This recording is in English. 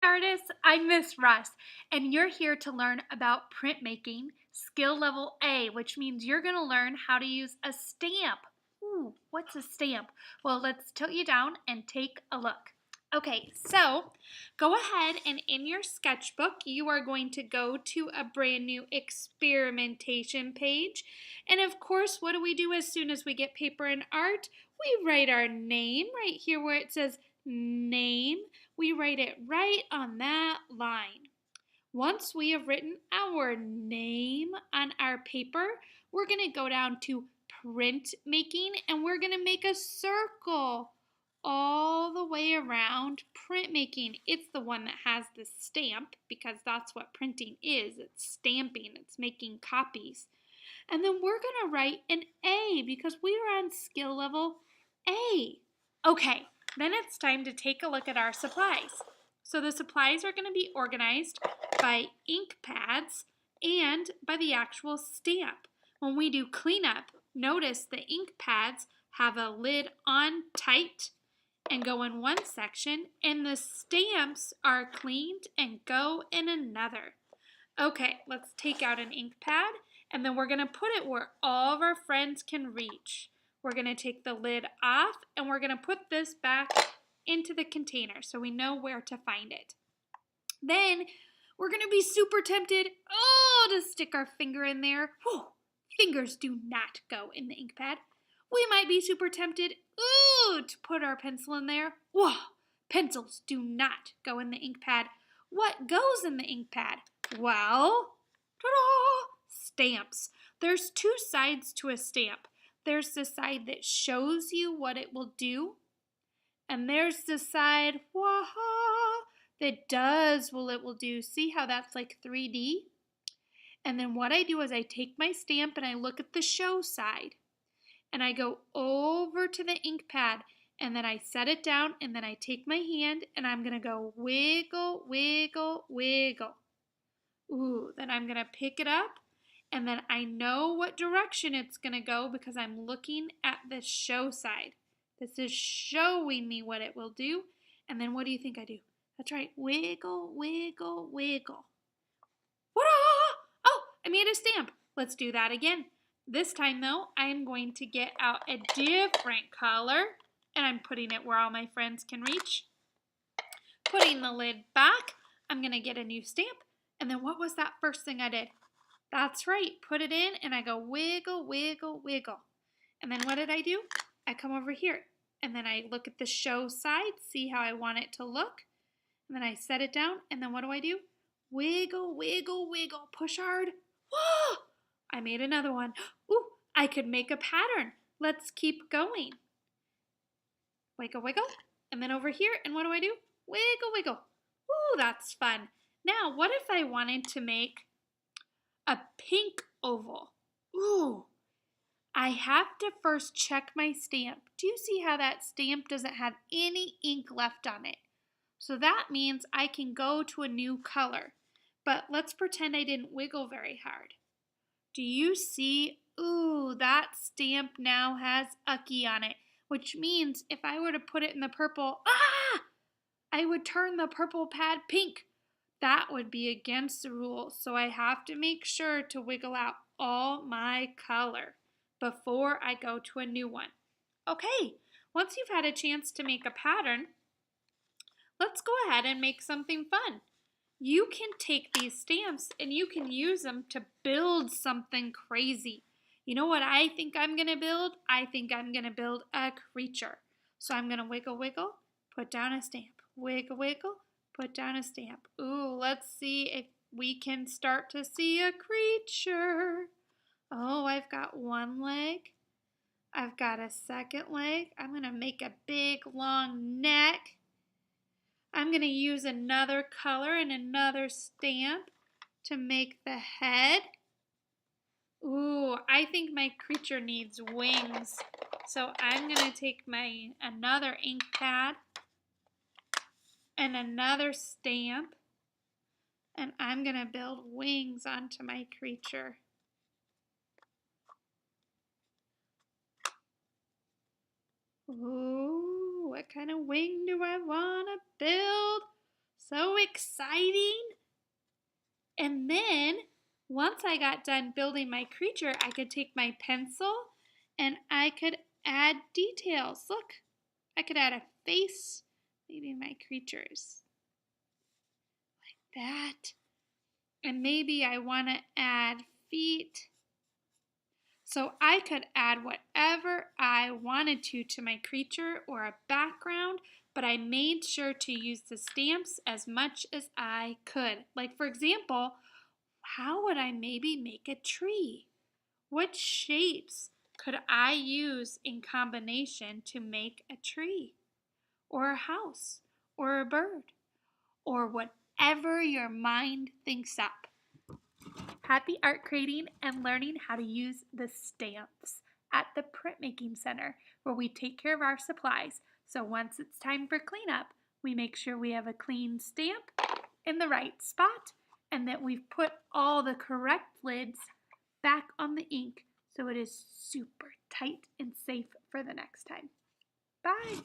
Artists, I'm Miss Russ, and you're here to learn about printmaking, skill level A, which means you're going to learn how to use a stamp. Ooh, what's a stamp? Well, let's tilt you down and take a look. Okay, so go ahead and in your sketchbook, you are going to go to a brand new experimentation page. And of course, what do we do as soon as we get paper and art? We write our name right here where it says name. We write it right on that line. Once we have written our name on our paper, we're going to go down to printmaking and we're going to make a circle all the way around printmaking. It's the one that has the stamp because that's what printing is. It's stamping, it's making copies. And then we're going to write an A because we are on skill level A. Okay, then it's time to take a look at our supplies. So the supplies are going to be organized by ink pads and by the actual stamp. When we do cleanup, notice the ink pads have a lid on tight and go in one section, and the stamps are cleaned and go in another. Okay, let's take out an ink pad, and then we're going to put it where all of our friends can reach. We're going to take the lid off, and we're going to put this back into the container so we know where to find it. Then we're going to be super tempted, to stick our finger in there. Whew, fingers do not go in the ink pad. We might be super tempted, to put our pencil in there. Whoa, pencils do not go in the ink pad. What goes in the ink pad? Well, ta-da! Stamps. There's two sides to a stamp. There's the side that shows you what it will do, and there's the side, that does what it will do. See how that's like 3D? And then what I do is I take my stamp and I look at the show side, and I go over to the ink pad, and then I set it down, and then I take my hand, and I'm going to go wiggle, wiggle, wiggle. Ooh, then I'm going to pick it up, and then I know what direction it's going to go because I'm looking at the show side. This is showing me what it will do. And then what do you think I do? That's right, wiggle, wiggle, wiggle. Oh, I made a stamp. Let's do that again. This time, though, I am going to get out a different color, and I'm putting it where all my friends can reach. Putting the lid back, I'm going to get a new stamp. And then what was that first thing I did? That's right, put it in, and I go wiggle, wiggle, wiggle. And then what did I do? I come over here, and then I look at the show side, see how I want it to look. And then I set it down, and then what do? Wiggle, wiggle, wiggle, push hard. Whoa! I made another one. Ooh, I could make a pattern. Let's keep going. Wiggle, wiggle. And then over here, and what do? Wiggle, wiggle. Ooh, that's fun. Now, what if I wanted to make a pink oval? Ooh, I have to first check my stamp. Do you see how that stamp doesn't have any ink left on it? So that means I can go to a new color. But let's pretend I didn't wiggle very hard. Do you see? Ooh, that stamp now has a key on it, which means if I were to put it in the purple, I would turn the purple pad pink. That would be against the rules, so I have to make sure to wiggle out all my color before I go to a new one. Okay, once you've had a chance to make a pattern, let's go ahead and make something fun. You can take these stamps and you can use them to build something crazy. You know what I think I'm going to build? I think I'm going to build a creature. So I'm going to wiggle, wiggle, put down a stamp. Wiggle, wiggle, put down a stamp. Ooh, let's see if we can start to see a creature. Oh, I've got one leg. I've got a second leg. I'm going to make a big, long neck. I'm going to use another color and another stamp to make the head. Ooh, I think my creature needs wings. So I'm going to take another ink pad and another stamp, and I'm going to build wings onto my creature. Ooh, what kind of wing do I want to build? So exciting! And then, once I got done building my creature, I could take my pencil and I could add details. Look, I could add a face, maybe my creatures, like that. And maybe I want to add feet. So I could add whatever I wanted to my creature or a background, but I made sure to use the stamps as much as I could. Like for example, how would I maybe make a tree? What shapes could I use in combination to make a tree or a house or a bird or whatever your mind thinks up? Happy art creating and learning how to use the stamps at the Printmaking Center, where we take care of our supplies. So once it's time for cleanup, we make sure we have a clean stamp in the right spot and that we've put all the correct lids back on the ink so it is super tight and safe for the next time. Bye!